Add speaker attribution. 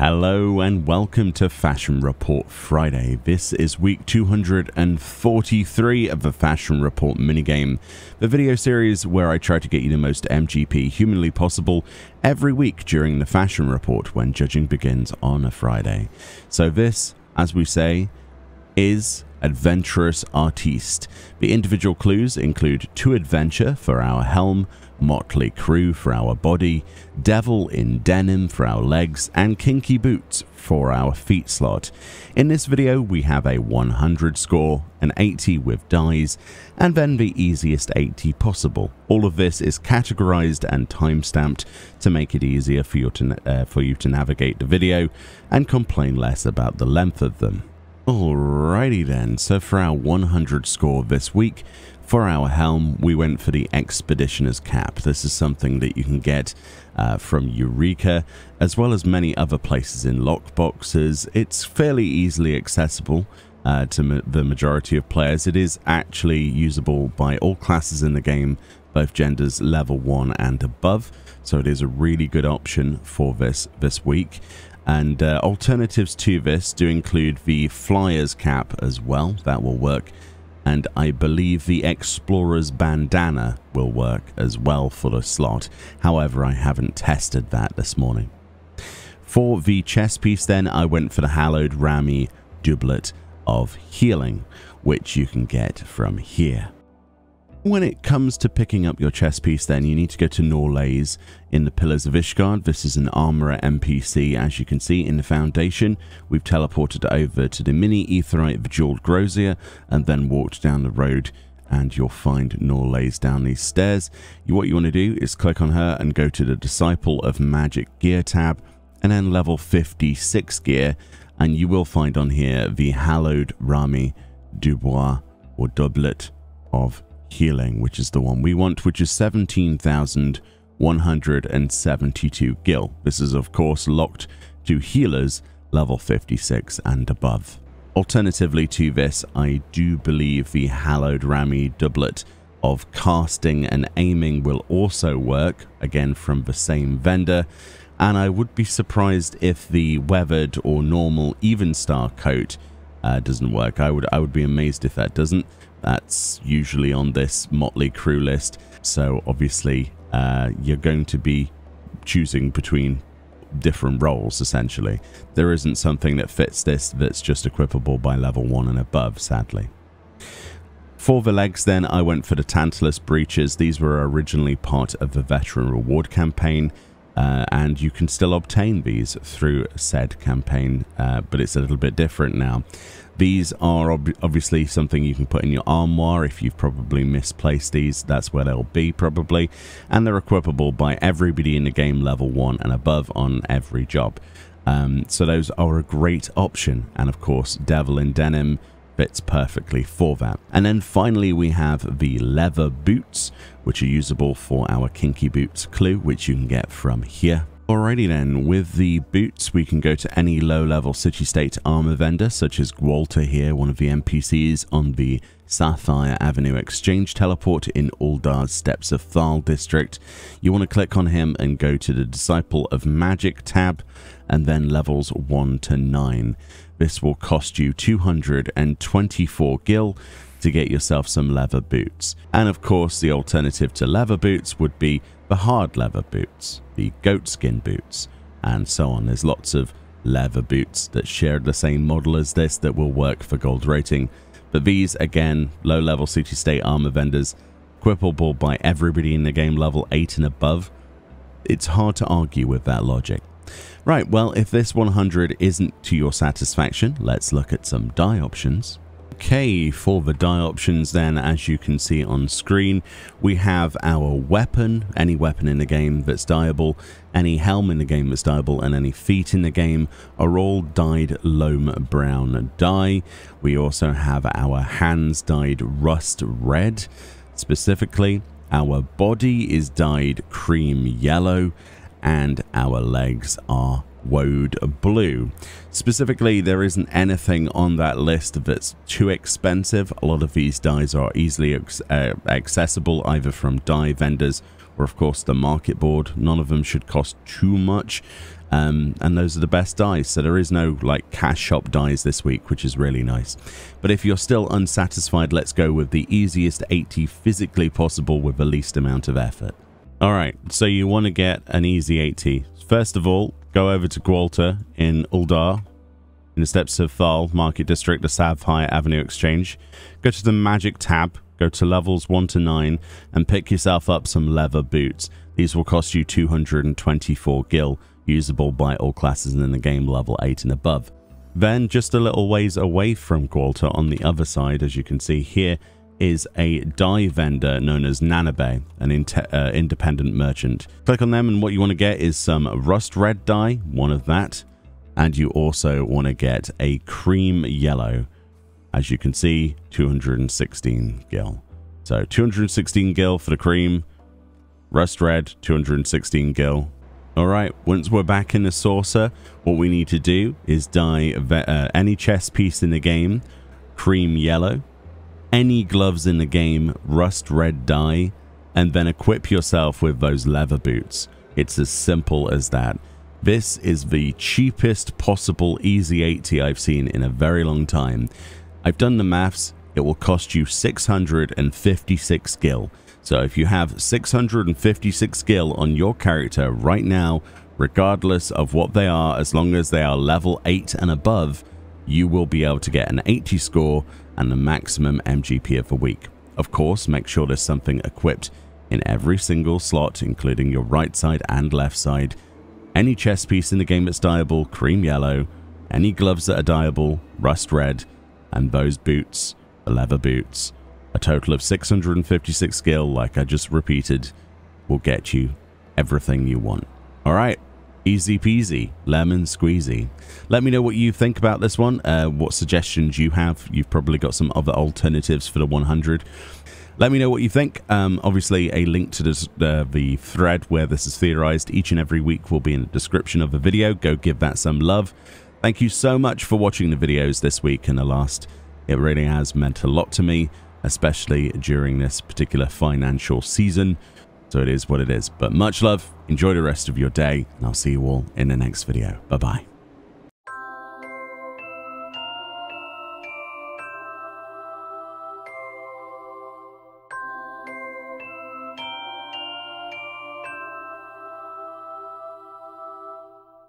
Speaker 1: Hello and welcome to Fashion Report Friday. This is week 243 of the Fashion Report minigame, the video series where I try to get you the most MGP humanly possible every week during the Fashion Report when judging begins on a Friday. So this, as we say, is Adventurous Artiste. The individual clues include 2 adventure for our helm, motley crew for our body, devil in denim for our legs, and kinky boots for our feet slot. In this video we have a 100 score, an 80 with dies, and then the easiest 80 possible. All of this is categorized and time-stamped to make it easier for you to navigate the video and complain less about the length of them. Alrighty then, so for our 100 score this week, for our helm, we went for the Expeditioner's Cap. This is something that you can get from Eureka, as well as many other places in lockboxes. It's fairly easily accessible to the majority of players. It is actually usable by all classes in the game, both genders level 1 and above, so it is a really good option for this week. And alternatives to this do include the Flyer's Cap as well. That will work. And I believe the Explorer's Bandana will work as well for the slot. However, I haven't tested that this morning. For the chest piece then, I went for the Hallowed Rami Doublet of Healing, which you can get from here. When it comes to picking up your chest piece then, you need to go to Norlays in the Pillars of Ishgard. This is an armorer NPC, as you can see in the Foundation. We've teleported over to the mini Aetheryte Jeweled Grozier and then walked down the road and you'll find Norlays down these stairs. What you want to do is click on her and go to the Disciple of Magic Gear tab and then level 56 gear, and you will find on here the Hallowed Rami Dubois or Doublet of Healing, which is the one we want, which is 17,172 gil. This is of course locked to healers level 56 and above. Alternatively to this, I do believe the Hallowed Rami Doublet of Casting and Aiming will also work, again from the same vendor, and I would be surprised if the Weathered or normal Even Star coat doesn't work. I would be amazed if that doesn't. That's usually on this motley crew list, so obviously you're going to be choosing between different roles essentially. There isn't something that fits this that's just equipable by level 1 and above, sadly. For the legs then, I went for the Tantalus Breeches. These were originally part of the Veteran Reward campaign, and you can still obtain these through said campaign, but it's a little bit different now. These are obviously something you can put in your armoire. If you've probably misplaced these, that's where they'll be probably, and they're equipable by everybody in the game level 1 and above on every job. So those are a great option, and of course Devil in Denim fits perfectly for that. And then finally we have the leather boots, which are usable for our kinky boots clue, which you can get from here. Alrighty then, with the boots we can go to any low-level city-state armor vendor, such as Walter here, one of the NPCs on the Sapphire Avenue Exchange teleport in Uldar's Steps of Thal district. You want to click on him and go to the Disciple of Magic tab and then levels 1 to 9. This will cost you 224 gil to get yourself some leather boots. And of course the alternative to leather boots would be the hard leather boots, the goatskin boots, and so on. There's lots of leather boots that share the same model as this that will work for gold rating, but these again, low level city-state armor vendors, equipable by everybody in the game level 8 and above. It's hard to argue with that logic. Right, well, if this 100 isn't to your satisfaction, let's look at some die options. Okay, for the die options then, as you can see on screen, we have our weapon, any weapon in the game that's dyeable, any helm in the game that's dyeable, and any feet in the game are all dyed loam brown dye. We also have our hands dyed rust red. Specifically, our body is dyed cream yellow, and our legs are woad blue. Specifically, there isn't anything on that list that's too expensive. A lot of these dyes are easily accessible either from dye vendors or of course the market board. None of them should cost too much. And those are the best dies, so there is no like cash shop dies this week, which is really nice. But if you're still unsatisfied, let's go with the easiest 80 physically possible with the least amount of effort. Alright, so you want to get an easy 80. First of all, go over to Gwalta in Uldar, in the steps of Thal Market District, the Sapphire Avenue Exchange. Go to the Magic tab, go to levels 1 to 9, and pick yourself up some leather boots. These will cost you 224 gil, usable by all classes in the game level 8 and above. Then, just a little ways away from Gwalta on the other side, as you can see here, is a dye vendor known as Nanabe, an independent merchant. Click on them, and what you want to get is some rust red dye, one of that, and you also want to get a cream yellow. As you can see, 216 gil. So 216 gil for the cream, rust red, 216 gil. Alright, once we're back in the saucer, what we need to do is dye any chest piece in the game cream yellow, any gloves in the game rust red dye, and then equip yourself with those leather boots. It's as simple as that. This is the cheapest possible easy 80 I've seen in a very long time. I've done the maths. It will cost you 656 gil. So if you have 656 gil on your character right now, regardless of what they are, as long as they are level 8 and above, you will be able to get an 80 score and the maximum MGP of the week. Of course, make sure there's something equipped in every single slot, including your right side and left side. Any chest piece in the game that's dyeable, cream yellow. Any gloves that are dyeable, rust red. And those boots, the leather boots. A total of 656 skill, like I just repeated, will get you everything you want. Alright, easy peasy, lemon squeezy. Let me know what you think about this one, what suggestions you have. You've probably got some other alternatives for the 100. Let me know what you think. Obviously, a link to this, the thread where this is theorized each and every week will be in the description of the video. Go give that some love. Thank you so much for watching the videos this week and the last. It really has meant a lot to me, especially during this particular financial season. So it is what it is. But much love, enjoy the rest of your day, and I'll see you all in the next video. Bye-bye.